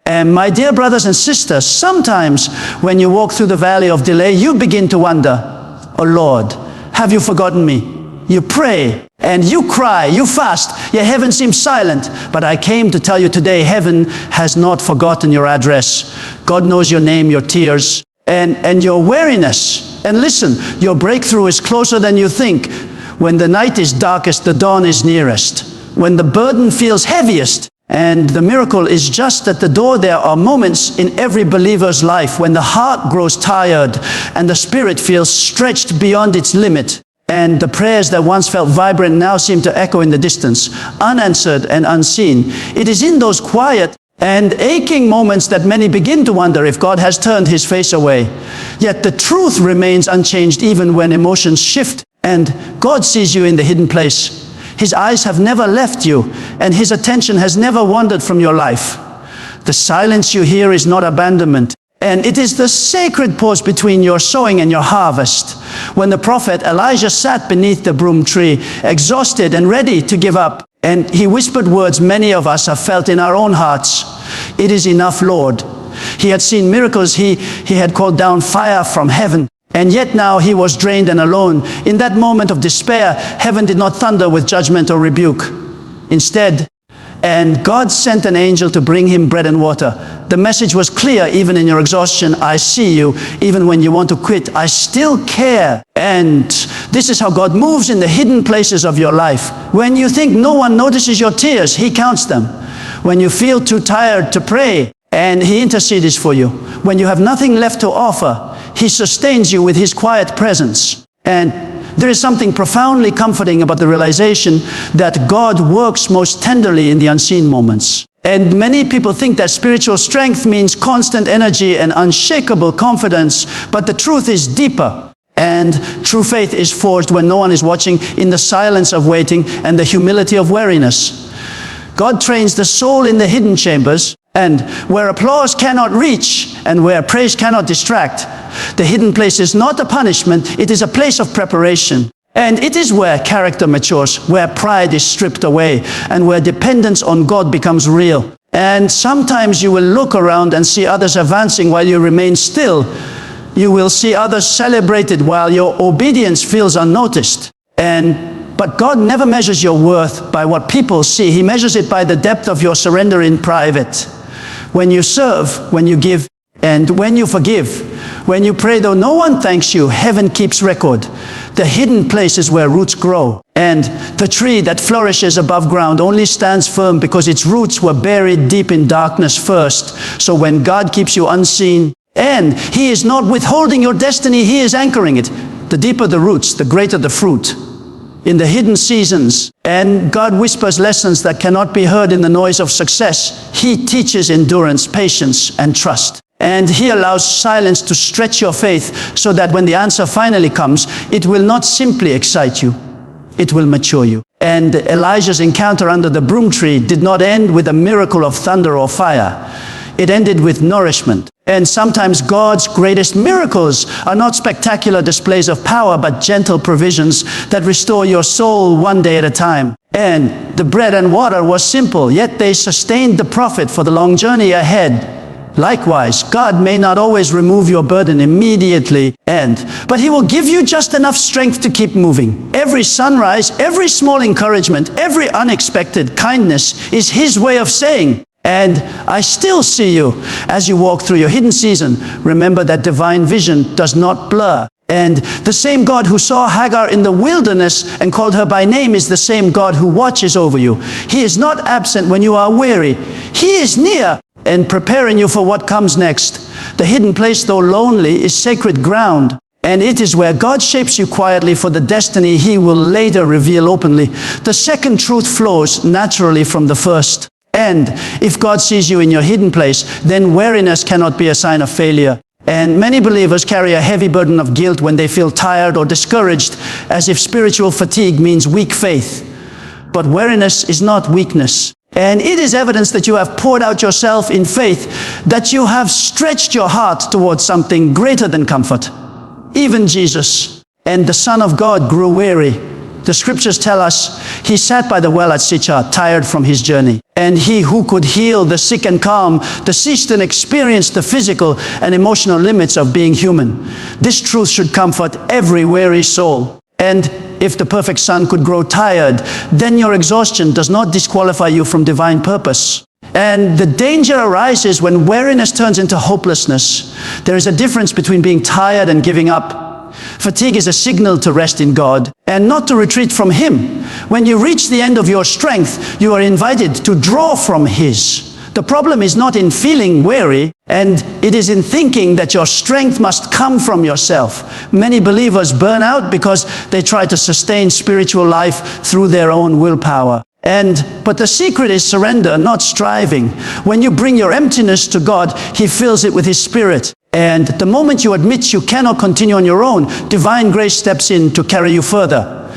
And my dear brothers and sisters, sometimes when you walk through the valley of delay, you begin to wonder, oh Lord, have you forgotten me? You pray and you cry, you fast, yet heaven seems silent. But I came to tell you today, heaven has not forgotten your address. God knows your name, your tears, and your weariness. And listen, your breakthrough is closer than you think. When the night is darkest, the dawn is nearest. When the burden feels heaviest, and the miracle is just at the door, there are moments in every believer's life when the heart grows tired and the spirit feels stretched beyond its limit. And the prayers that once felt vibrant now seem to echo in the distance, unanswered and unseen. It is in those quiet and aching moments that many begin to wonder if God has turned his face away. Yet the truth remains unchanged even when emotions shift, and God sees you in the hidden place. His eyes have never left you, and his attention has never wandered from your life. The silence you hear is not abandonment, and it is the sacred pause between your sowing and your harvest. When the prophet Elijah sat beneath the broom tree, exhausted and ready to give up, and he whispered words many of us have felt in our own hearts. It is enough, Lord. He had seen miracles. He had called down fire from heaven. And yet now he was drained and alone. In that moment of despair, heaven did not thunder with judgment or rebuke. Instead, and God sent an angel to bring him bread and water. The message was clear: even in your exhaustion, I see you. Even when you want to quit, I still care. And this is how God moves in the hidden places of your life. When you think no one notices your tears, he counts them. When you feel too tired to pray, and he intercedes for you. When you have nothing left to offer, he sustains you with his quiet presence. And there is something profoundly comforting about the realization that God works most tenderly in the unseen moments. And many people think that spiritual strength means constant energy and unshakable confidence, but the truth is deeper. And true faith is forged when no one is watching, in the silence of waiting and the humility of weariness. God trains the soul in the hidden chambers, and where applause cannot reach and where praise cannot distract, the hidden place is not a punishment, it is a place of preparation. And it is where character matures, where pride is stripped away, and where dependence on God becomes real. And sometimes you will look around and see others advancing while you remain still. You will see others celebrated while your obedience feels unnoticed. But God never measures your worth by what people see. He measures it by the depth of your surrender in private. When you serve, when you give, and when you forgive, when you pray though no one thanks you, heaven keeps record. The hidden places where roots grow. And the tree that flourishes above ground only stands firm because its roots were buried deep in darkness first. So when God keeps you unseen, and he is not withholding your destiny, he is anchoring it. The deeper the roots, the greater the fruit. In the hidden seasons, and God whispers lessons that cannot be heard in the noise of success. He teaches endurance, patience, and trust. And he allows silence to stretch your faith so that when the answer finally comes, it will not simply excite you, it will mature you. And Elijah's encounter under the broom tree did not end with a miracle of thunder or fire. It ended with nourishment. And sometimes God's greatest miracles are not spectacular displays of power, but gentle provisions that restore your soul one day at a time. And the bread and water was simple, yet they sustained the prophet for the long journey ahead. Likewise, God may not always remove your burden immediately, but he will give you just enough strength to keep moving. Every sunrise, every small encouragement, every unexpected kindness is his way of saying, and I still see you. As you walk through your hidden season, remember that divine vision does not blur. And the same God who saw Hagar in the wilderness and called her by name is the same God who watches over you. He is not absent when you are weary. He is near and preparing you for what comes next. The hidden place, though lonely, is sacred ground. And it is where God shapes you quietly for the destiny he will later reveal openly. The second truth flows naturally from the first. And if God sees you in your hidden place, then weariness cannot be a sign of failure. And many believers carry a heavy burden of guilt when they feel tired or discouraged, as if spiritual fatigue means weak faith. But weariness is not weakness. And it is evidence that you have poured out yourself in faith, that you have stretched your heart towards something greater than comfort. Even Jesus and the Son of God grew weary. The scriptures tell us he sat by the well at Sychar, tired from his journey. And he who could heal the sick and calm, deceased and experienced the physical and emotional limits of being human. This truth should comfort every weary soul. And if the perfect Son could grow tired, then your exhaustion does not disqualify you from divine purpose. And the danger arises when weariness turns into hopelessness. There is a difference between being tired and giving up. Fatigue is a signal to rest in God and not to retreat from Him. When you reach the end of your strength, you are invited to draw from His. The problem is not in feeling weary, and it is in thinking that your strength must come from yourself. Many believers burn out because they try to sustain spiritual life through their own willpower. But the secret is surrender, not striving. When you bring your emptiness to God, He fills it with His Spirit. And the moment you admit you cannot continue on your own, divine grace steps in to carry you further.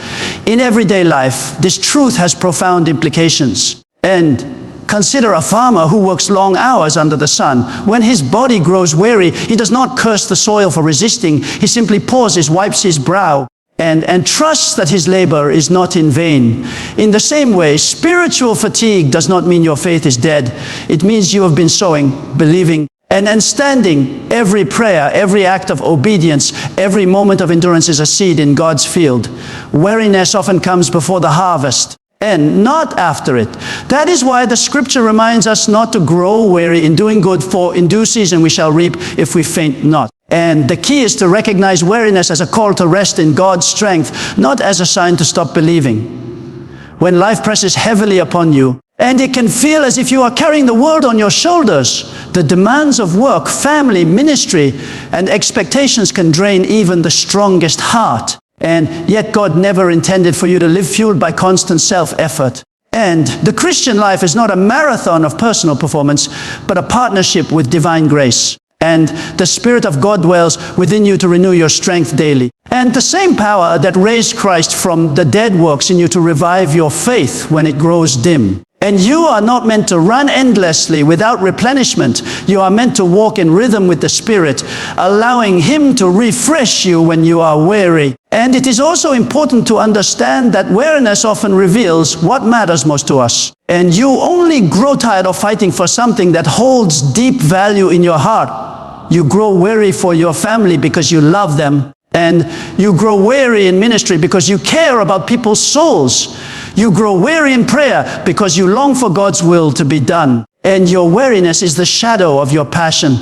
In everyday life, this truth has profound implications. And consider a farmer who works long hours under the sun. When his body grows weary, he does not curse the soil for resisting. He simply pauses, wipes his brow, and trusts that his labor is not in vain. In the same way, spiritual fatigue does not mean your faith is dead. It means you have been sowing, believing, and standing. Every prayer, every act of obedience, every moment of endurance is a seed in God's field. Weariness often comes before the harvest, and not after it. That is why the scripture reminds us not to grow weary in doing good, for in due season we shall reap if we faint not. And the key is to recognize weariness as a call to rest in God's strength, not as a sign to stop believing. When life presses heavily upon you, and it can feel as if you are carrying the world on your shoulders, the demands of work, family, ministry, and expectations can drain even the strongest heart. And yet God never intended for you to live fueled by constant self-effort. And the Christian life is not a marathon of personal performance, but a partnership with divine grace. And the Spirit of God dwells within you to renew your strength daily. And the same power that raised Christ from the dead works in you to revive your faith when it grows dim. And you are not meant to run endlessly without replenishment. You are meant to walk in rhythm with the Spirit, allowing Him to refresh you when you are weary. And it is also important to understand that weariness often reveals what matters most to us. And you only grow tired of fighting for something that holds deep value in your heart. You grow weary for your family because you love them. And you grow weary in ministry because you care about people's souls. You grow weary in prayer because you long for God's will to be done. And your weariness is the shadow of your passion.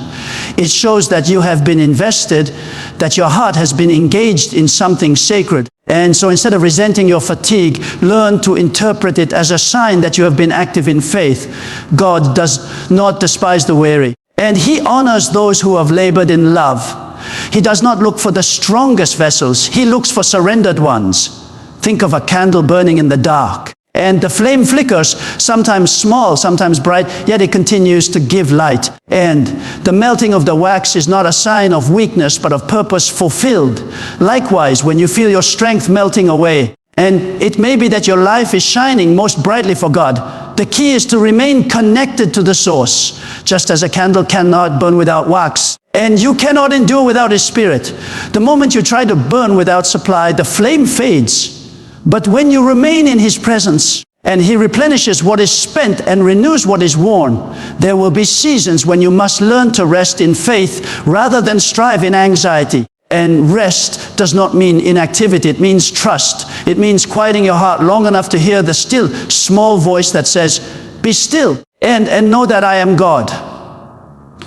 It shows that you have been invested, that your heart has been engaged in something sacred. And so instead of resenting your fatigue, learn to interpret it as a sign that you have been active in faith. God does not despise the weary, and He honors those who have labored in love. He does not look for the strongest vessels. He looks for surrendered ones. Think of a candle burning in the dark. And the flame flickers, sometimes small, sometimes bright, yet it continues to give light. And the melting of the wax is not a sign of weakness, but of purpose fulfilled. Likewise, when you feel your strength melting away, and it may be that your life is shining most brightly for God, the key is to remain connected to the source, just as a candle cannot burn without wax. And you cannot endure without His Spirit. The moment you try to burn without supply, the flame fades. But when you remain in His presence, and He replenishes what is spent and renews what is worn, there will be seasons when you must learn to rest in faith rather than strive in anxiety. And rest does not mean inactivity, it means trust. It means quieting your heart long enough to hear the still small voice that says, "Be still and know that I am God."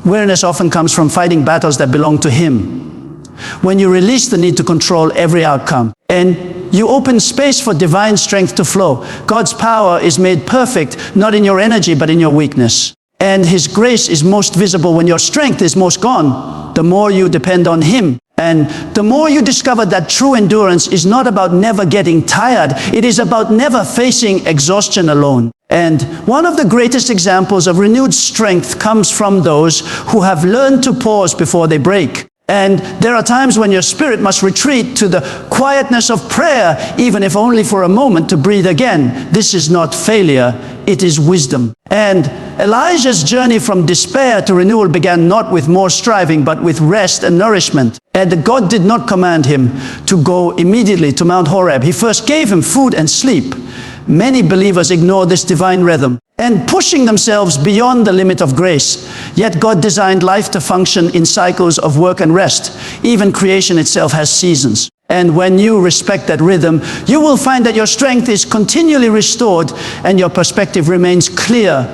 Weariness often comes from fighting battles that belong to Him. When you release the need to control every outcome, and you open space for divine strength to flow, God's power is made perfect, not in your energy, but in your weakness. And His grace is most visible when your strength is most gone. The more you depend on Him, and the more you discover that true endurance is not about never getting tired, it is about never facing exhaustion alone. And one of the greatest examples of renewed strength comes from those who have learned to pause before they break. And there are times when your spirit must retreat to the quietness of prayer, even if only for a moment, to breathe again. This is not failure, it is wisdom. And Elijah's journey from despair to renewal began not with more striving, but with rest and nourishment. And God did not command him to go immediately to Mount Horeb. He first gave him food and sleep. Many believers ignore this divine rhythm and pushing themselves beyond the limit of grace. Yet God designed life to function in cycles of work and rest. Even creation itself has seasons. And when you respect that rhythm, you will find that your strength is continually restored and your perspective remains clear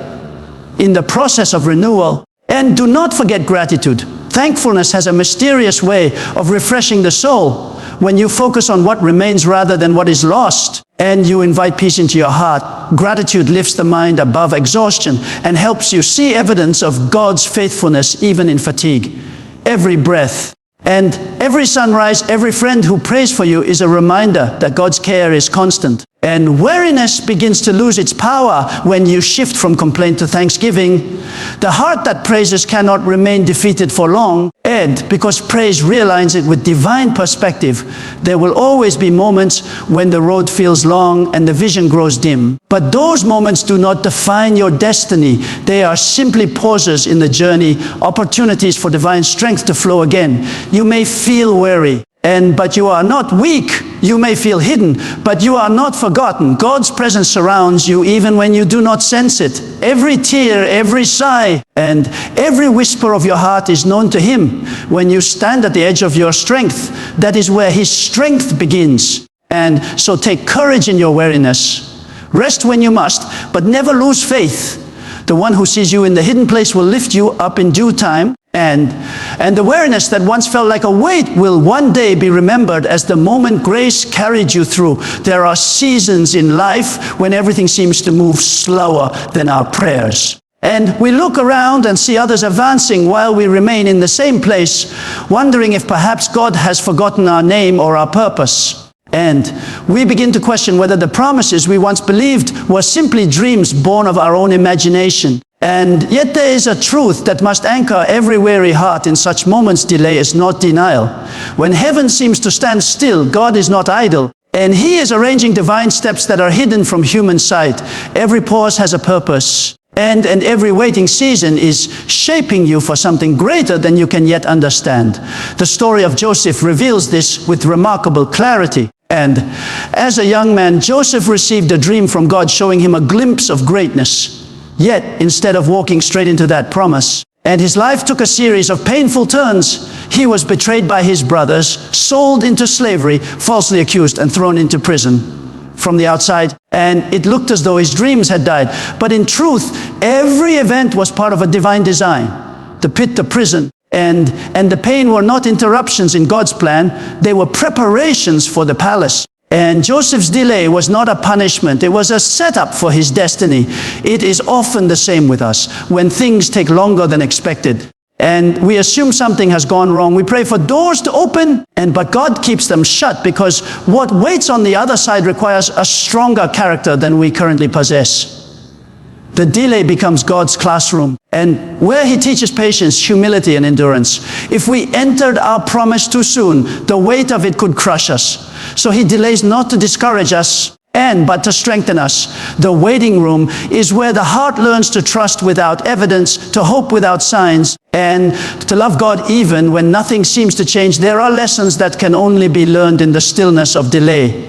in the process of renewal. And do not forget gratitude. Thankfulness has a mysterious way of refreshing the soul. When you focus on what remains rather than what is lost, and you invite peace into your heart, gratitude lifts the mind above exhaustion and helps you see evidence of God's faithfulness even in fatigue. Every breath and every sunrise, every friend who prays for you is a reminder that God's care is constant. And weariness begins to lose its power when you shift from complaint to thanksgiving. The heart that praises cannot remain defeated for long. And because praise realigns it with divine perspective, there will always be moments when the road feels long and the vision grows dim. But those moments do not define your destiny. They are simply pauses in the journey, opportunities for divine strength to flow again. You may feel weary, but you are not weak. You may feel hidden, but you are not forgotten. God's presence surrounds you even when you do not sense it. Every tear, every sigh, and every whisper of your heart is known to Him. When you stand at the edge of your strength, that is where His strength begins. And so take courage in your weariness. Rest when you must, but never lose faith. The one who sees you in the hidden place will lift you up in due time. And the weariness that once felt like a weight will one day be remembered as the moment grace carried you through. There are seasons in life when everything seems to move slower than our prayers. And we look around and see others advancing while we remain in the same place, wondering if perhaps God has forgotten our name or our purpose. And we begin to question whether the promises we once believed were simply dreams born of our own imagination. And yet there is a truth that must anchor every weary heart in such moments. Delay is not denial. When heaven seems to stand still, God is not idle. And He is arranging divine steps that are hidden from human sight. Every pause has a purpose. And every waiting season is shaping you for something greater than you can yet understand. The story of Joseph reveals this with remarkable clarity. And as a young man, Joseph received a dream from God showing him a glimpse of greatness. Yet, instead of walking straight into that promise, and his life took a series of painful turns, he was betrayed by his brothers, sold into slavery, falsely accused, and thrown into prison. From the outside, and it looked as though his dreams had died. But in truth, every event was part of a divine design. The pit, the prison, and the pain were not interruptions in God's plan. They were preparations for the palace. And Joseph's delay was not a punishment. It was a setup for his destiny. It is often the same with us when things take longer than expected. And we assume something has gone wrong. We pray for doors to open, but God keeps them shut because what waits on the other side requires a stronger character than we currently possess. The delay becomes God's classroom, and where He teaches patience, humility, and endurance. If we entered our promise too soon, the weight of it could crush us. So He delays not to discourage us, but to strengthen us. The waiting room is where the heart learns to trust without evidence, to hope without signs, and to love God even when nothing seems to change. There are lessons that can only be learned in the stillness of delay.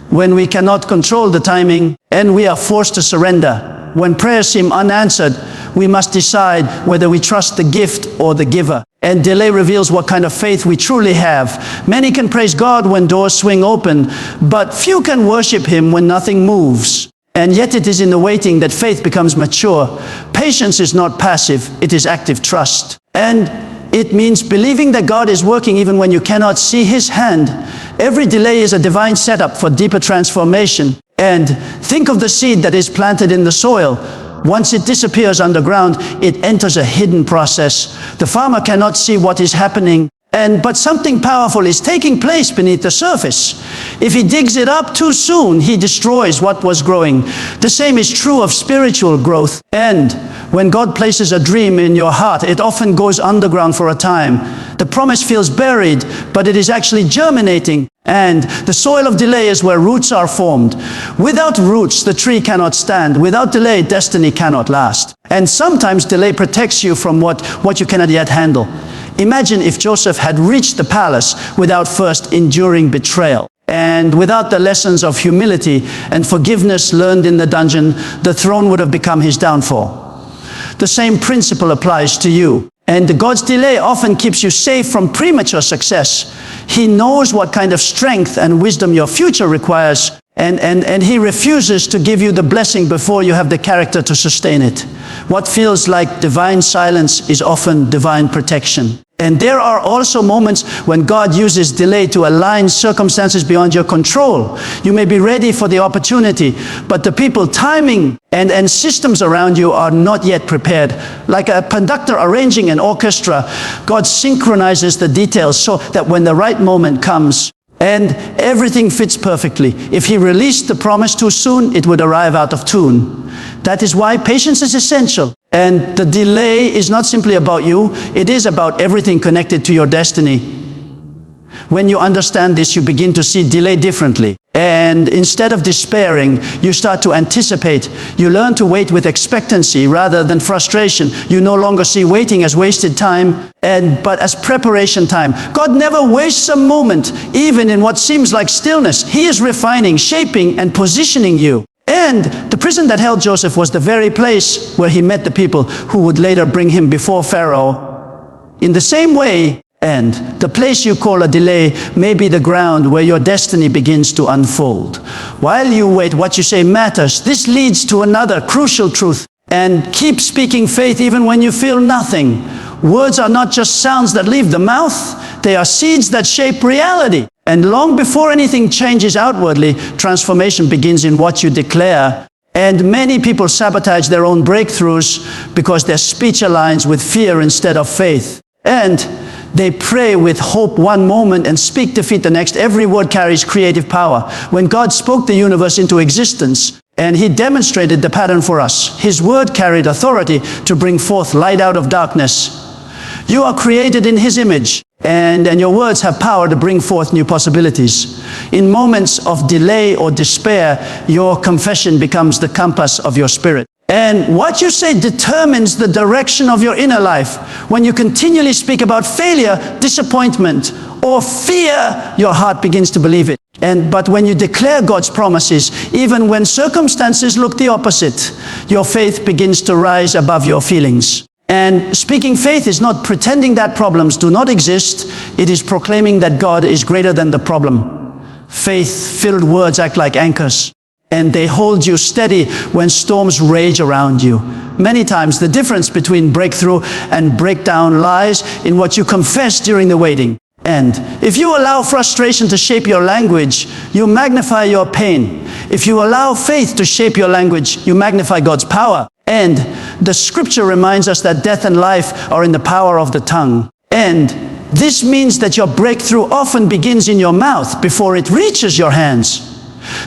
When we cannot control the timing, and we are forced to surrender. When prayers seem unanswered, we must decide whether we trust the gift or the giver. And delay reveals what kind of faith we truly have. Many can praise God when doors swing open, but few can worship Him when nothing moves. And yet it is in the waiting that faith becomes mature. Patience is not passive, it is active trust. And it means believing that God is working even when you cannot see His hand. Every delay is a divine setup for deeper transformation. And think of the seed that is planted in the soil. Once it disappears underground, it enters a hidden process. The farmer cannot see what is happening, But something powerful is taking place beneath the surface. If he digs it up too soon, he destroys what was growing. The same is true of spiritual growth. And when God places a dream in your heart, it often goes underground for a time. The promise feels buried, but it is actually germinating. And the soil of delay is where roots are formed. Without roots, the tree cannot stand. Without delay, destiny cannot last. And sometimes delay protects you from what you cannot yet handle. Imagine if Joseph had reached the palace without first enduring betrayal. And without the lessons of humility and forgiveness learned in the dungeon, the throne would have become his downfall. The same principle applies to you. And God's delay often keeps you safe from premature success. He knows what kind of strength and wisdom your future requires, and he refuses to give you the blessing before you have the character to sustain it. What feels like divine silence is often divine protection. And there are also moments when God uses delay to align circumstances beyond your control. You may be ready for the opportunity, but the people, timing, and systems around you are not yet prepared. Like a conductor arranging an orchestra, God synchronizes the details so that when the right moment comes, and everything fits perfectly. If he released the promise too soon, it would arrive out of tune. That is why patience is essential. And the delay is not simply about you, it is about everything connected to your destiny. When you understand this, you begin to see delay differently. And instead of despairing, you start to anticipate. You learn to wait with expectancy rather than frustration. You no longer see waiting as wasted time, but as preparation time. God never wastes a moment, even in what seems like stillness. He is refining, shaping, and positioning you. And the prison that held Joseph was the very place where he met the people who would later bring him before Pharaoh. In the same way, and the place you call a delay may be the ground where your destiny begins to unfold. While you wait, what you say matters. This leads to another crucial truth. And keep speaking faith even when you feel nothing. Words are not just sounds that leave the mouth. They are seeds that shape reality. And long before anything changes outwardly, transformation begins in what you declare. And many people sabotage their own breakthroughs because their speech aligns with fear instead of faith. And they pray with hope one moment and speak defeat the next. Every word carries creative power. When God spoke the universe into existence, and he demonstrated the pattern for us, his word carried authority to bring forth light out of darkness. You are created in his image, and your words have power to bring forth new possibilities. In moments of delay or despair, your confession becomes the compass of your spirit. And what you say determines the direction of your inner life. When you continually speak about failure, disappointment, or fear, your heart begins to believe it. But when you declare God's promises, even when circumstances look the opposite, your faith begins to rise above your feelings. And speaking faith is not pretending that problems do not exist. It is proclaiming that God is greater than the problem. Faith-filled words act like anchors, and they hold you steady when storms rage around you. Many times the difference between breakthrough and breakdown lies in what you confess during the waiting. And if you allow frustration to shape your language, you magnify your pain. If you allow faith to shape your language, you magnify God's power. And the scripture reminds us that death and life are in the power of the tongue. And this means that your breakthrough often begins in your mouth before it reaches your hands.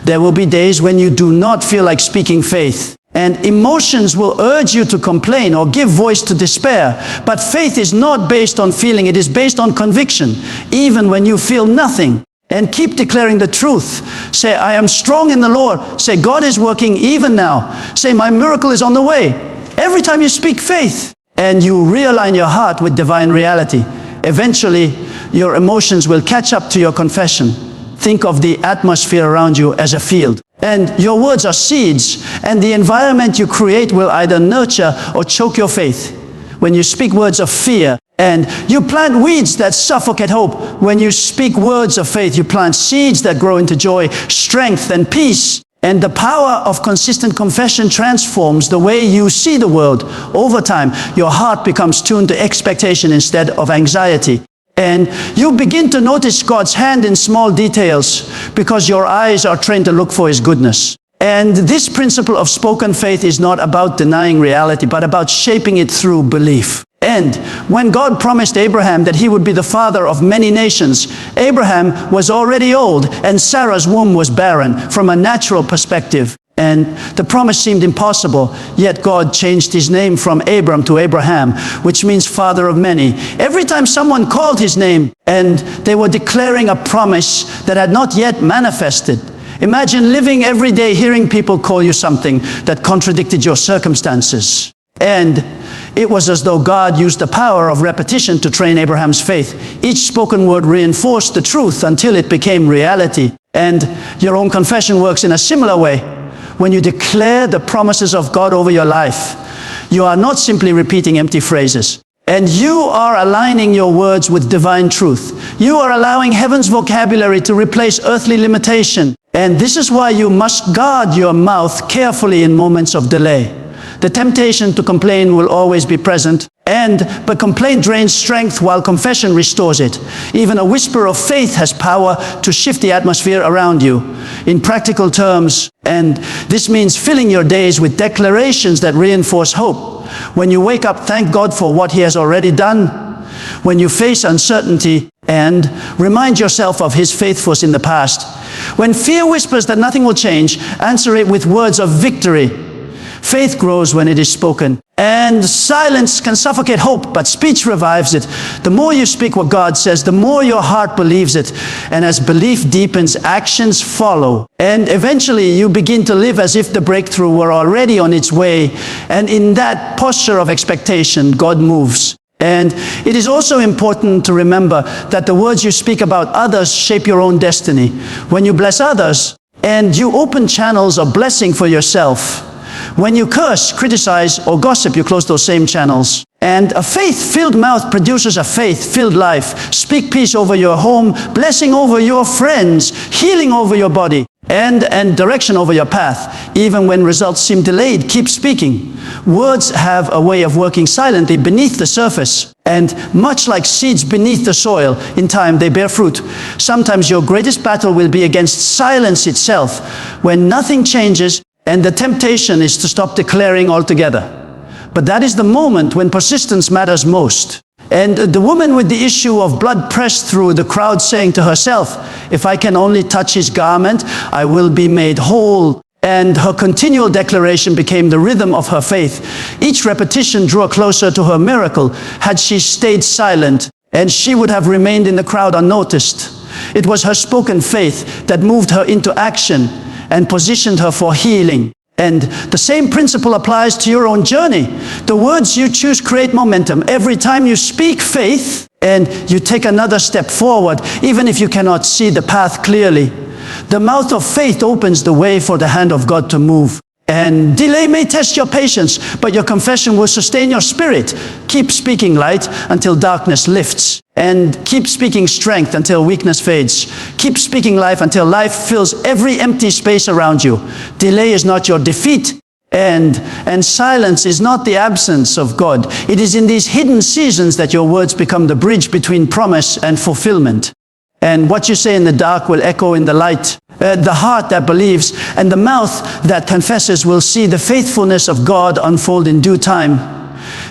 There will be days when you do not feel like speaking faith, and emotions will urge you to complain or give voice to despair. But faith is not based on feeling, it is based on conviction, even when you feel nothing. And keep declaring the truth. Say, I am strong in the Lord. Say, God is working even now. Say, my miracle is on the way. Every time you speak faith and you realign your heart with divine reality, eventually your emotions will catch up to your confession. Think of the atmosphere around you as a field. And your words are seeds, and the environment you create will either nurture or choke your faith. When you speak words of fear, and you plant weeds that suffocate hope. When you speak words of faith, you plant seeds that grow into joy, strength, and peace. And the power of consistent confession transforms the way you see the world. Over time, your heart becomes tuned to expectation instead of anxiety. And you begin to notice God's hand in small details because your eyes are trained to look for his goodness. And this principle of spoken faith is not about denying reality, but about shaping it through belief. And when God promised Abraham that he would be the father of many nations, Abraham was already old and Sarah's womb was barren from a natural perspective. And the promise seemed impossible, yet God changed his name from Abram to Abraham, which means father of many. Every time someone called his name and they were declaring a promise that had not yet manifested. Imagine living every day hearing people call you something that contradicted your circumstances. And it was as though God used the power of repetition to train Abraham's faith. Each spoken word reinforced the truth until it became reality. And your own confession works in a similar way. When you declare the promises of God over your life, you are not simply repeating empty phrases. And you are aligning your words with divine truth. You are allowing heaven's vocabulary to replace earthly limitation. And this is why you must guard your mouth carefully in moments of delay. The temptation to complain will always be present, but complaint drains strength while confession restores it. Even a whisper of faith has power to shift the atmosphere around you. In practical terms, and this means filling your days with declarations that reinforce hope. When you wake up, thank God for what He has already done. When you face uncertainty, and remind yourself of His faithfulness in the past. When fear whispers that nothing will change, answer it with words of victory. Faith grows when it is spoken, and silence can suffocate hope, but speech revives it. The more you speak what God says, the more your heart believes it. And as belief deepens, actions follow. And eventually you begin to live as if the breakthrough were already on its way. And in that posture of expectation, God moves. And it is also important to remember that the words you speak about others shape your own destiny. When you bless others, and you open channels of blessing for yourself. When you curse, criticize, or gossip, you close those same channels. And a faith-filled mouth produces a faith-filled life. Speak peace over your home, blessing over your friends, healing over your body, and direction over your path. Even when results seem delayed, keep speaking. Words have a way of working silently beneath the surface. And much like seeds beneath the soil, in time they bear fruit. Sometimes your greatest battle will be against silence itself, when nothing changes, and the temptation is to stop declaring altogether. But that is the moment when persistence matters most. And the woman with the issue of blood pressed through the crowd saying to herself, if I can only touch His garment, I will be made whole. And her continual declaration became the rhythm of her faith. Each repetition drew her closer to her miracle. Had she stayed silent, and she would have remained in the crowd unnoticed. It was her spoken faith that moved her into action and positioned her for healing. And the same principle applies to your own journey. The words you choose create momentum. Every time you speak faith and you take another step forward, even if you cannot see the path clearly, the mouth of faith opens the way for the hand of God to move. And delay may test your patience, but your confession will sustain your spirit. Keep speaking light until darkness lifts. And keep speaking strength until weakness fades. Keep speaking life until life fills every empty space around you. Delay is not your defeat. And silence is not the absence of God. It is in these hidden seasons that your words become the bridge between promise and fulfillment. And what you say in the dark will echo in the light. The heart that believes and the mouth that confesses will see the faithfulness of God unfold in due time.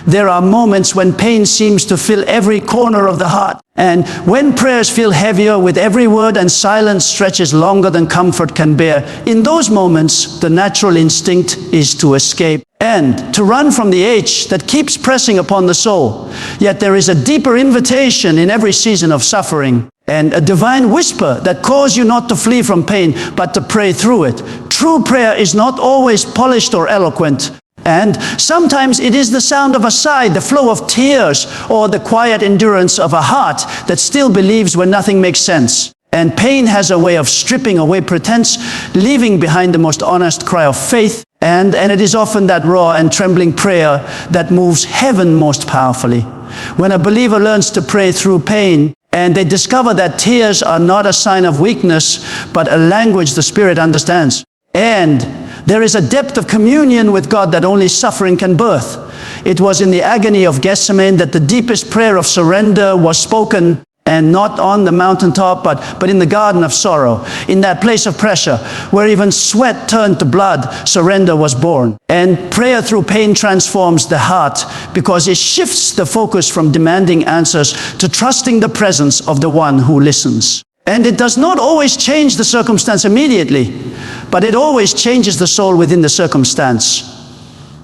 There are moments when pain seems to fill every corner of the heart. And when prayers feel heavier with every word and silence stretches longer than comfort can bear, in those moments, the natural instinct is to escape and to run from the ache that keeps pressing upon the soul. Yet there is a deeper invitation in every season of suffering, and a divine whisper that calls you not to flee from pain, but to pray through it. True prayer is not always polished or eloquent. And sometimes it is the sound of a sigh, the flow of tears, or the quiet endurance of a heart that still believes when nothing makes sense. And pain has a way of stripping away pretense, leaving behind the most honest cry of faith. And it is often that raw and trembling prayer that moves heaven most powerfully. When a believer learns to pray through pain, and they discover that tears are not a sign of weakness, but a language the Spirit understands. And there is a depth of communion with God that only suffering can birth. It was in the agony of Gethsemane that the deepest prayer of surrender was spoken. And not on the mountaintop, but in the garden of sorrow, in that place of pressure, where even sweat turned to blood, surrender was born. And prayer through pain transforms the heart, because it shifts the focus from demanding answers to trusting the presence of the one who listens. And it does not always change the circumstance immediately, but it always changes the soul within the circumstance.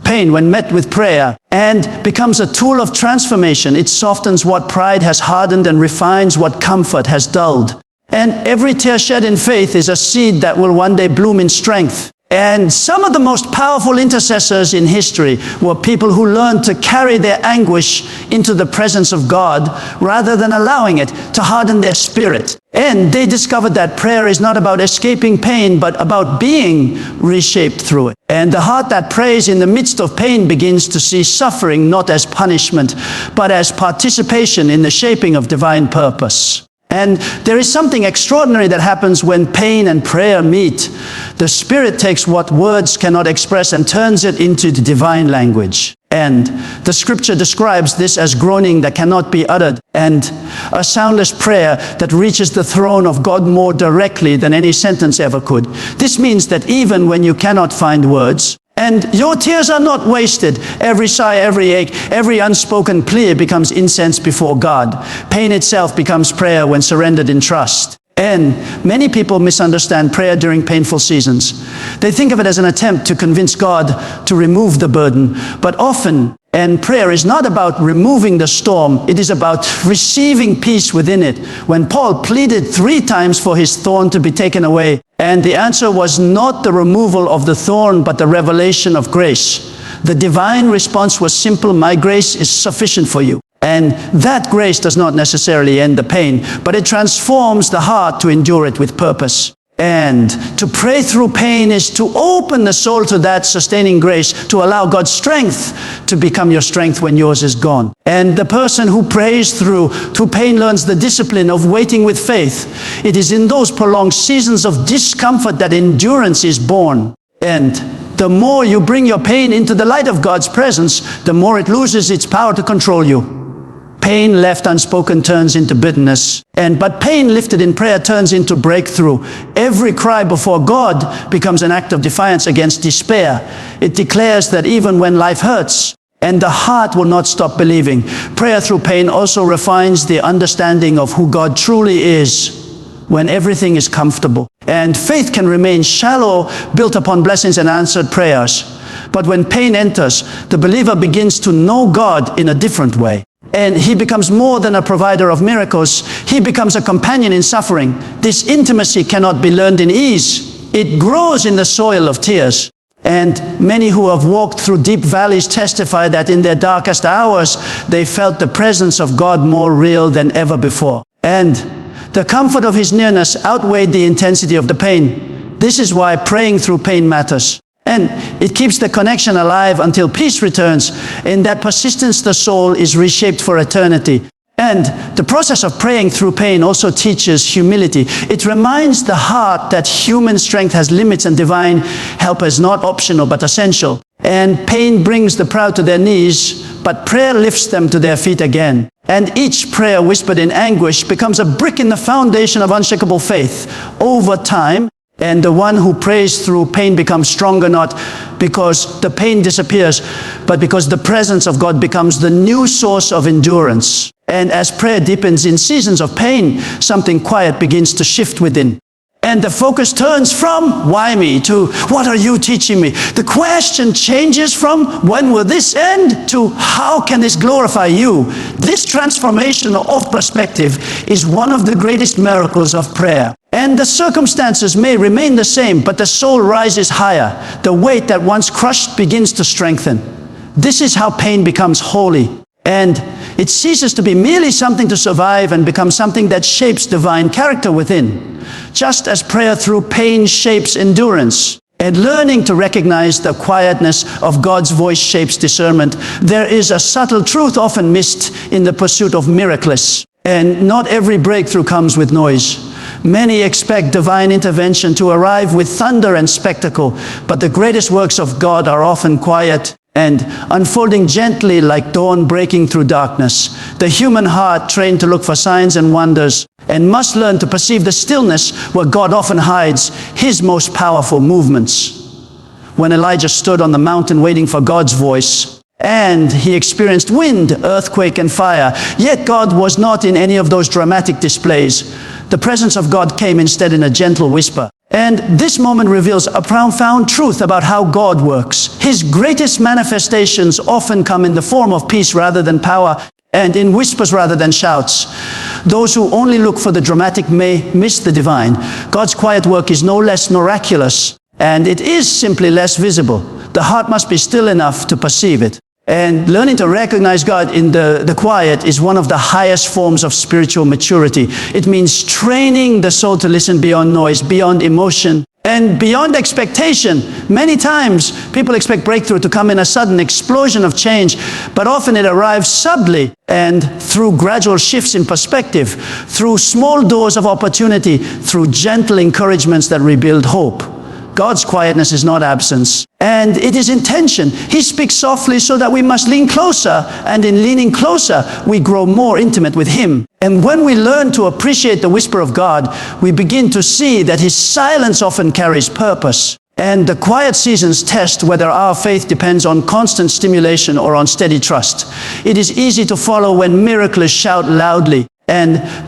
Pain, when met with prayer, and becomes a tool of transformation. It softens what pride has hardened and refines what comfort has dulled. And every tear shed in faith is a seed that will one day bloom in strength. And some of the most powerful intercessors in history were people who learned to carry their anguish into the presence of God rather than allowing it to harden their spirit. And they discovered that prayer is not about escaping pain, but about being reshaped through it. And the heart that prays in the midst of pain begins to see suffering not as punishment, but as participation in the shaping of divine purpose. And there is something extraordinary that happens when pain and prayer meet. The Spirit takes what words cannot express and turns it into the divine language. And the scripture describes this as groaning that cannot be uttered, and a soundless prayer that reaches the throne of God more directly than any sentence ever could. This means that even when you cannot find words, and your tears are not wasted. Every sigh, every ache, every unspoken plea becomes incense before God. Pain itself becomes prayer when surrendered in trust. And many people misunderstand prayer during painful seasons. They think of it as an attempt to convince God to remove the burden. But often, and prayer is not about removing the storm, it is about receiving peace within it. When Paul pleaded 3 times for his thorn to be taken away, and the answer was not the removal of the thorn, but the revelation of grace. The divine response was simple: my grace is sufficient for you. And that grace does not necessarily end the pain, but it transforms the heart to endure it with purpose. And to pray through pain is to open the soul to that sustaining grace, to allow God's strength to become your strength when yours is gone. And the person who prays through pain learns the discipline of waiting with faith. It is in those prolonged seasons of discomfort that endurance is born. And the more you bring your pain into the light of God's presence, the more it loses its power to control you. Pain left unspoken turns into bitterness, but pain lifted in prayer turns into breakthrough. Every cry before God becomes an act of defiance against despair. It declares that even when life hurts, and the heart will not stop believing. Prayer through pain also refines the understanding of who God truly is when everything is comfortable. And faith can remain shallow, built upon blessings and answered prayers. But when pain enters, the believer begins to know God in a different way. And he becomes more than a provider of miracles. He becomes a companion in suffering. This intimacy cannot be learned in ease. It grows in the soil of tears. And many who have walked through deep valleys testify that in their darkest hours, they felt the presence of God more real than ever before. And the comfort of his nearness outweighed the intensity of the pain. This is why praying through pain matters. And it keeps the connection alive until peace returns. In that persistence, the soul is reshaped for eternity. And the process of praying through pain also teaches humility. It reminds the heart that human strength has limits and divine help is not optional but essential. And pain brings the proud to their knees, but prayer lifts them to their feet again. And each prayer whispered in anguish becomes a brick in the foundation of unshakable faith. Over time, and the one who prays through pain becomes stronger, not because the pain disappears, but because the presence of God becomes the new source of endurance. And as prayer deepens in seasons of pain, something quiet begins to shift within. And the focus turns from why me to what are you teaching me? The question changes from when will this end to how can this glorify you? This transformation of perspective is one of the greatest miracles of prayer. And the circumstances may remain the same, but the soul rises higher. The weight that once crushed begins to strengthen. This is how pain becomes holy. And it ceases to be merely something to survive and becomes something that shapes divine character within. Just as prayer through pain shapes endurance, and learning to recognize the quietness of God's voice shapes discernment, there is a subtle truth often missed in the pursuit of miracles. And not every breakthrough comes with noise. Many expect divine intervention to arrive with thunder and spectacle, but the greatest works of God are often quiet and unfolding gently like dawn breaking through darkness. The human heart, trained to look for signs and wonders, and must learn to perceive the stillness where God often hides his most powerful movements. When Elijah stood on the mountain waiting for God's voice, and he experienced wind, earthquake, and fire, yet God was not in any of those dramatic displays. The presence of God came instead in a gentle whisper. And this moment reveals a profound truth about how God works. His greatest manifestations often come in the form of peace rather than power, and in whispers rather than shouts. Those who only look for the dramatic may miss the divine. God's quiet work is no less miraculous, and it is simply less visible. The heart must be still enough to perceive it. And learning to recognize God in the quiet is one of the highest forms of spiritual maturity. It means training the soul to listen beyond noise, beyond emotion, and beyond expectation. Many times, people expect breakthrough to come in a sudden explosion of change, but often it arrives subtly and through gradual shifts in perspective, through small doors of opportunity, through gentle encouragements that rebuild hope. God's quietness is not absence, and it is intention. He speaks softly so that we must lean closer, and in leaning closer, we grow more intimate with Him. And when we learn to appreciate the whisper of God, we begin to see that His silence often carries purpose. And the quiet seasons test whether our faith depends on constant stimulation or on steady trust. It is easy to follow when miracles shout loudly.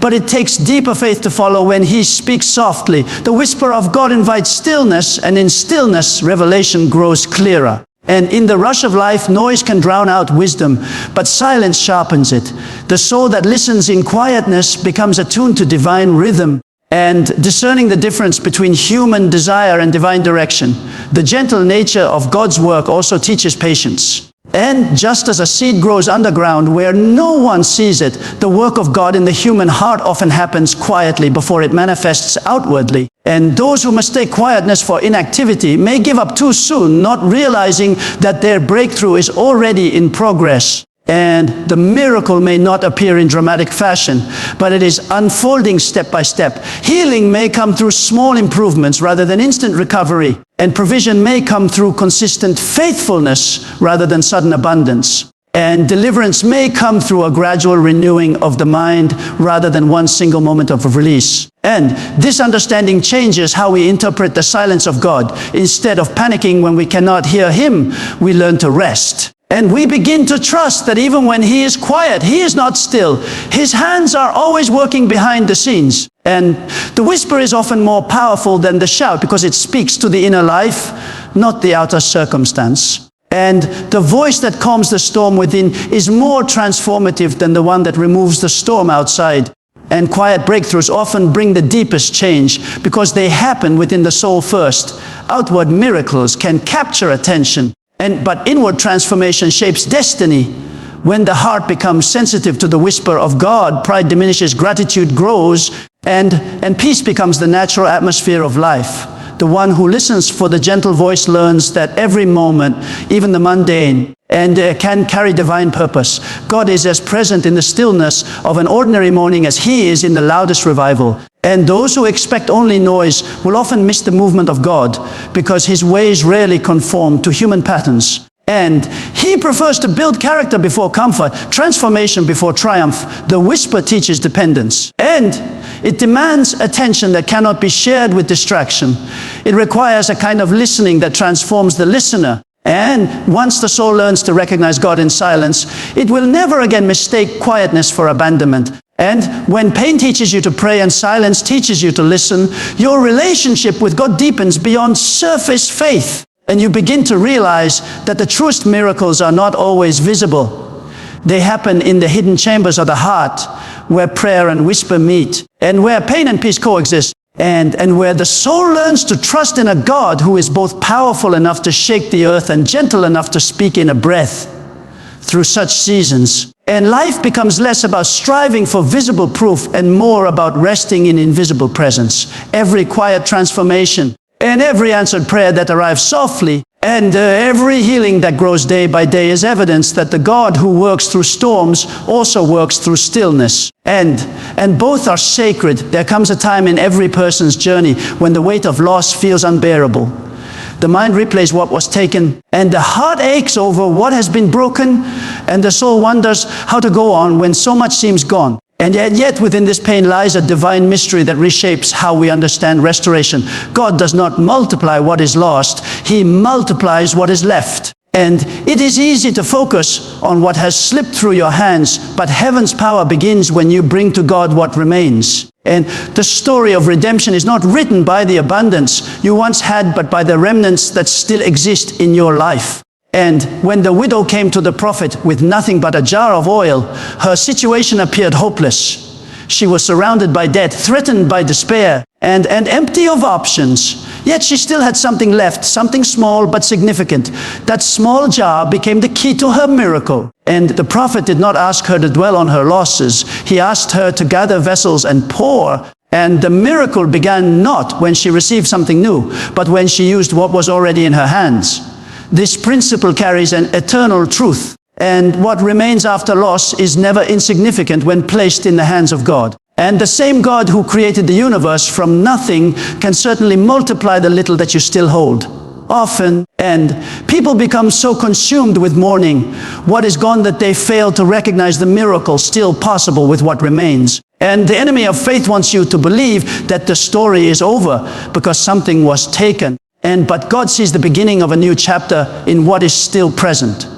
But it takes deeper faith to follow when He speaks softly. The whisper of God invites stillness, and in stillness, revelation grows clearer. And in the rush of life, noise can drown out wisdom, but silence sharpens it. The soul that listens in quietness becomes attuned to divine rhythm and discerning the difference between human desire and divine direction. The gentle nature of God's work also teaches patience. And just as a seed grows underground where no one sees it, the work of God in the human heart often happens quietly before it manifests outwardly. And those who mistake quietness for inactivity may give up too soon, not realizing that their breakthrough is already in progress. And the miracle may not appear in dramatic fashion, but it is unfolding step by step. Healing may come through small improvements rather than instant recovery, and provision may come through consistent faithfulness rather than sudden abundance. And deliverance may come through a gradual renewing of the mind rather than one single moment of release. And this understanding changes how we interpret the silence of God. Instead of panicking when we cannot hear Him, we learn to rest. And we begin to trust that even when He is quiet, He is not still. His hands are always working behind the scenes. And the whisper is often more powerful than the shout because it speaks to the inner life, not the outer circumstance. And the voice that calms the storm within is more transformative than the one that removes the storm outside. And quiet breakthroughs often bring the deepest change because they happen within the soul first. Outward miracles can capture attention, but inward transformation shapes destiny. When the heart becomes sensitive to the whisper of God, pride diminishes, gratitude grows, and peace becomes the natural atmosphere of life. The one who listens for the gentle voice learns that every moment, even the mundane, can carry divine purpose. God is as present in the stillness of an ordinary morning as He is in the loudest revival. And those who expect only noise will often miss the movement of God because His ways rarely conform to human patterns. And He prefers to build character before comfort, transformation before triumph. The whisper teaches dependence. And it demands attention that cannot be shared with distraction. It requires a kind of listening that transforms the listener. And once the soul learns to recognize God in silence, it will never again mistake quietness for abandonment. And when pain teaches you to pray and silence teaches you to listen, your relationship with God deepens beyond surface faith. And you begin to realize that the truest miracles are not always visible. They happen in the hidden chambers of the heart, where prayer and whisper meet, and where pain and peace coexist, and where the soul learns to trust in a God who is both powerful enough to shake the earth and gentle enough to speak in a breath. Through such seasons, and life becomes less about striving for visible proof and more about resting in invisible presence. Every quiet transformation and every answered prayer that arrives softly, and every healing that grows day by day is evidence that the God who works through storms also works through stillness. And both are sacred. There comes a time in every person's journey when the weight of loss feels unbearable. The mind replays what was taken, and the heart aches over what has been broken, and the soul wonders how to go on when so much seems gone. And yet within this pain lies a divine mystery that reshapes how we understand restoration. God does not multiply what is lost, He multiplies what is left. And it is easy to focus on what has slipped through your hands, but heaven's power begins when you bring to God what remains. And the story of redemption is not written by the abundance you once had, but by the remnants that still exist in your life. And when the widow came to the prophet with nothing but a jar of oil, her situation appeared hopeless. She was surrounded by debt, threatened by despair, and empty of options. Yet she still had something left, something small but significant. That small jar became the key to her miracle. And the prophet did not ask her to dwell on her losses. He asked her to gather vessels and pour. And the miracle began not when she received something new, but when she used what was already in her hands. This principle carries an eternal truth. And what remains after loss is never insignificant when placed in the hands of God. And the same God who created the universe from nothing can certainly multiply the little that you still hold. Often, and people become so consumed with mourning what is gone that they fail to recognize the miracle still possible with what remains. And the enemy of faith wants you to believe that the story is over because something was taken. But God sees the beginning of a new chapter in what is still present.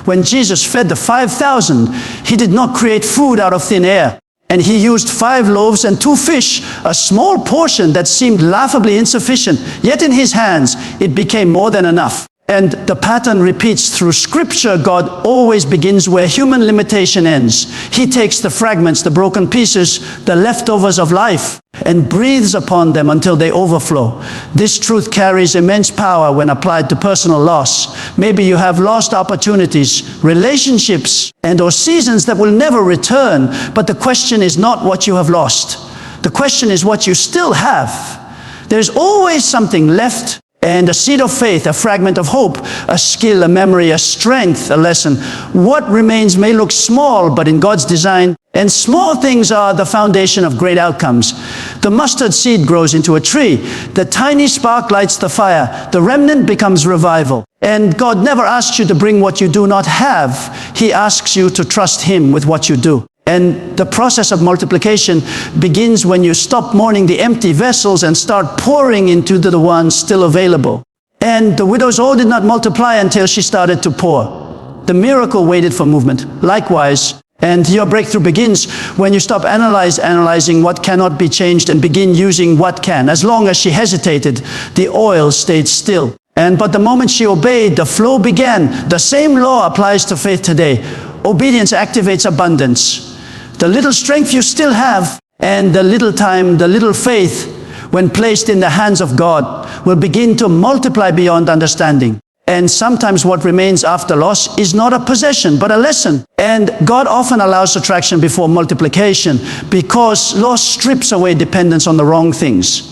When Jesus fed the 5,000, He did not create food out of thin air. And He used 5 loaves and 2 fish, a small portion that seemed laughably insufficient. Yet in His hands, it became more than enough. And the pattern repeats through Scripture. God always begins where human limitation ends. He takes the fragments, the broken pieces, the leftovers of life, and breathes upon them until they overflow. This truth carries immense power when applied to personal loss. Maybe you have lost opportunities, relationships, and/or seasons that will never return. But the question is not what you have lost. The question is what you still have. There's always something left. And a seed of faith, a fragment of hope, a skill, a memory, a strength, a lesson. What remains may look small, but in God's design, and small things are the foundation of great outcomes. The mustard seed grows into a tree. The tiny spark lights the fire. The remnant becomes revival. And God never asks you to bring what you do not have. He asks you to trust Him with what you do. And the process of multiplication begins when you stop mourning the empty vessels and start pouring into the ones still available. And the widow's oil did not multiply until she started to pour. The miracle waited for movement. Likewise, and your breakthrough begins when you stop analyzing what cannot be changed and begin using what can. As long as she hesitated, the oil stayed still. But the moment she obeyed, the flow began. The same law applies to faith today. Obedience activates abundance. The little strength you still have and the little time, the little faith, when placed in the hands of God, will begin to multiply beyond understanding. And sometimes what remains after loss is not a possession, but a lesson. And God often allows subtraction before multiplication because loss strips away dependence on the wrong things.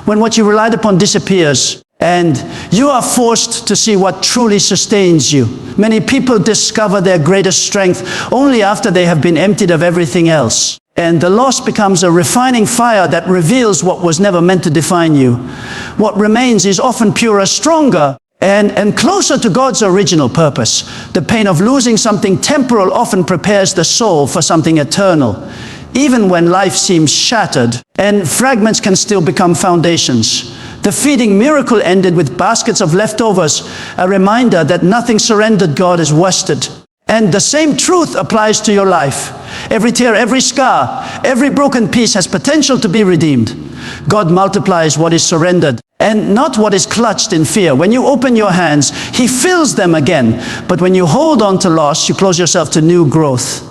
When what you relied upon disappears, and you are forced to see what truly sustains you. Many people discover their greatest strength only after they have been emptied of everything else. And the loss becomes a refining fire that reveals what was never meant to define you. What remains is often purer, stronger, and closer to God's original purpose. The pain of losing something temporal often prepares the soul for something eternal. Even when life seems shattered, and fragments can still become foundations. The feeding miracle ended with baskets of leftovers, a reminder that nothing surrendered God is wasted. And the same truth applies to your life. Every tear, every scar, every broken piece has potential to be redeemed. God multiplies what is surrendered and not what is clutched in fear. When you open your hands, He fills them again. But when you hold on to loss, you close yourself to new growth,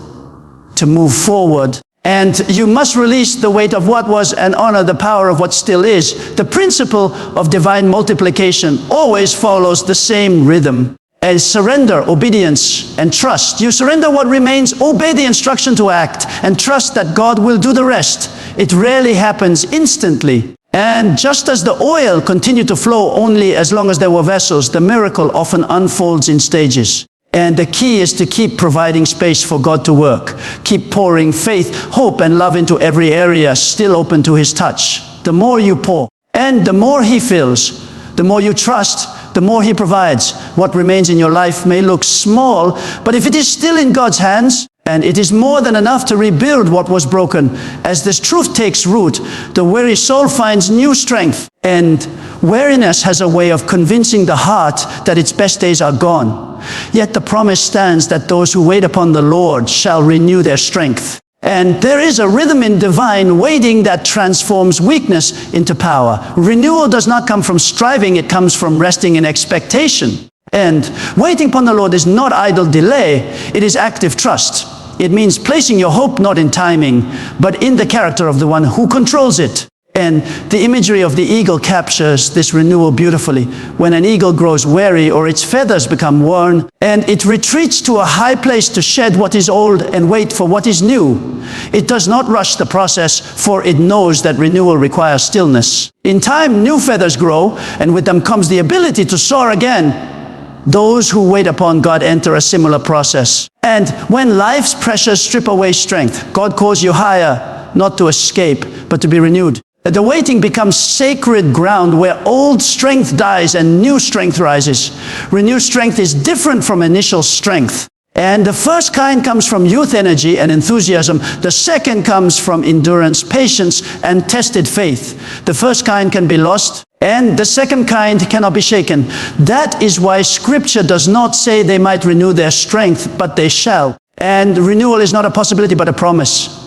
to move forward. And you must release the weight of what was and honor the power of what still is. The principle of divine multiplication always follows the same rhythm as surrender, obedience, and trust. You surrender what remains, obey the instruction to act, and trust that God will do the rest. It rarely happens instantly. And just as the oil continued to flow only as long as there were vessels, the miracle often unfolds in stages. And the key is to keep providing space for God to work. Keep pouring faith, hope, and love into every area still open to His touch. The more you pour, and the more He fills, The more you trust, the more He provides. What remains in your life may look small, but if it is still in God's hands, and it is more than enough to rebuild what was broken. As this truth takes root, the weary soul finds new strength. And weariness has a way of convincing the heart that its best days are gone. Yet the promise stands that those who wait upon the Lord shall renew their strength. And there is a rhythm in divine waiting that transforms weakness into power. Renewal does not come from striving, it comes from resting in expectation. And waiting upon the Lord is not idle delay, it is active trust. It means placing your hope not in timing, but in the character of the one who controls it. And the imagery of the eagle captures this renewal beautifully. When an eagle grows weary or its feathers become worn, and it retreats to a high place to shed what is old and wait for what is new, it does not rush the process, for it knows that renewal requires stillness. In time, new feathers grow, and with them comes the ability to soar again. Those who wait upon God enter a similar process. And when life's pressures strip away strength, God calls you higher, not to escape, but to be renewed. The waiting becomes sacred ground where old strength dies and new strength rises. Renewed strength is different from initial strength. And the first kind comes from youth energy and enthusiasm. The second comes from endurance, patience, and tested faith. The first kind can be lost, and the second kind cannot be shaken. That is why Scripture does not say they might renew their strength, but they shall. And renewal is not a possibility, but a promise.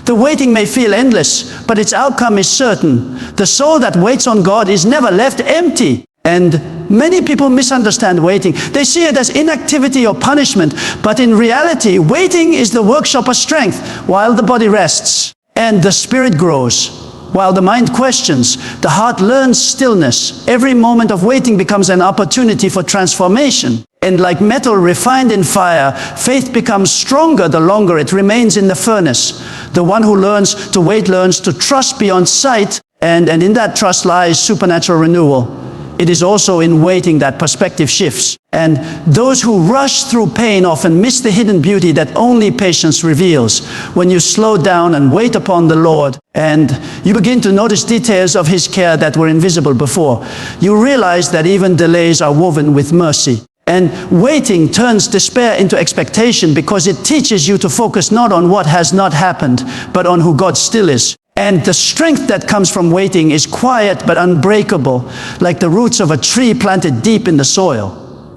The waiting may feel endless, but its outcome is certain. The soul that waits on God is never left empty. And many people misunderstand waiting. They see it as inactivity or punishment, but in reality, waiting is the workshop of strength while the body rests and the spirit grows. While the mind questions, the heart learns stillness. Every moment of waiting becomes an opportunity for transformation. And like metal refined in fire, faith becomes stronger the longer it remains in the furnace. The one who learns to wait learns to trust beyond sight, and in that trust lies supernatural renewal. It is also in waiting that perspective shifts. And those who rush through pain often miss the hidden beauty that only patience reveals. When you slow down and wait upon the Lord, and you begin to notice details of His care that were invisible before, you realize that even delays are woven with mercy. And waiting turns despair into expectation because it teaches you to focus not on what has not happened, but on who God still is. And the strength that comes from waiting is quiet but unbreakable, like the roots of a tree planted deep in the soil.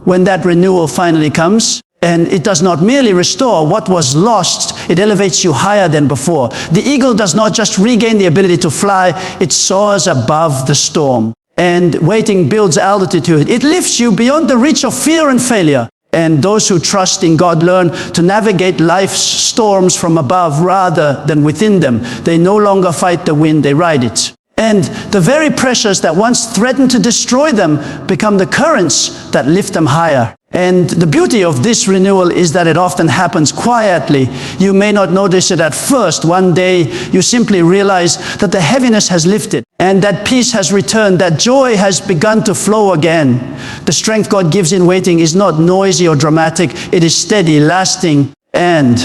When that renewal finally comes, and it does not merely restore what was lost, it elevates you higher than before. The eagle does not just regain the ability to fly, it soars above the storm. And waiting builds altitude. It lifts you beyond the reach of fear and failure. And those who trust in God learn to navigate life's storms from above rather than within them. They no longer fight the wind, they ride it. And the very pressures that once threatened to destroy them become the currents that lift them higher. And the beauty of this renewal is that it often happens quietly. You may not notice it at first. One day, you simply realize that the heaviness has lifted and that peace has returned, that joy has begun to flow again. The strength God gives in waiting is not noisy or dramatic. It is steady, lasting, and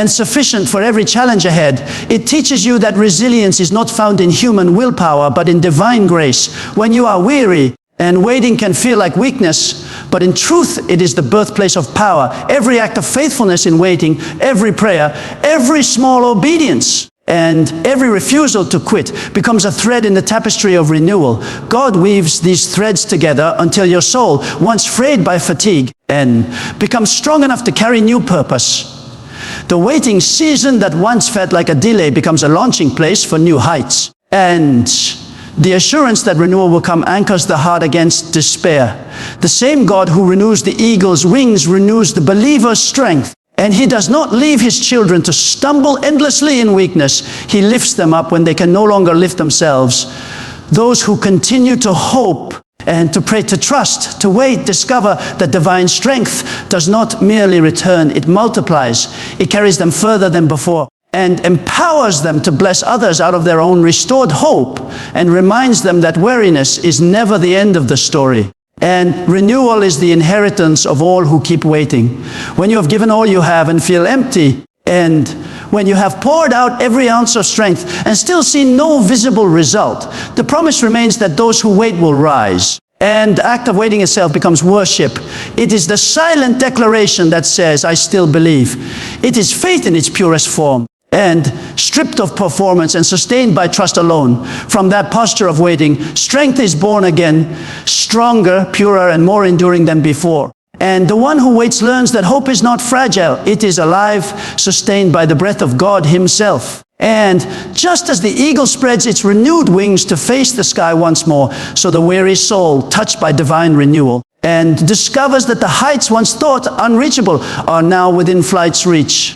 sufficient for every challenge ahead. It teaches you that resilience is not found in human willpower, but in divine grace. When you are weary, and waiting can feel like weakness, but in truth, it is the birthplace of power. Every act of faithfulness in waiting, every prayer, every small obedience, and every refusal to quit becomes a thread in the tapestry of renewal. God weaves these threads together until your soul, once frayed by fatigue, and becomes strong enough to carry new purpose. The waiting season that once felt like a delay becomes a launching place for new heights. And the assurance that renewal will come anchors the heart against despair. The same God who renews the eagle's wings renews the believer's strength. And He does not leave His children to stumble endlessly in weakness. He lifts them up when they can no longer lift themselves. Those who continue to hope and to pray, to trust, to wait, discover that divine strength does not merely return, it multiplies. It carries them further than before and empowers them to bless others out of their own restored hope, and reminds them that weariness is never the end of the story. And renewal is the inheritance of all who keep waiting. When you have given all you have and feel empty, and when you have poured out every ounce of strength and still see no visible result, the promise remains that those who wait will rise. And the act of waiting itself becomes worship. It is the silent declaration that says, I still believe. It is faith in its purest form, and stripped of performance and sustained by trust alone. From that posture of waiting, strength is born again, stronger, purer, and more enduring than before. And the one who waits learns that hope is not fragile. It is alive, sustained by the breath of God himself. And just as the eagle spreads its renewed wings to face the sky once more, so the weary soul, touched by divine renewal, and discovers that the heights once thought unreachable are now within flight's reach.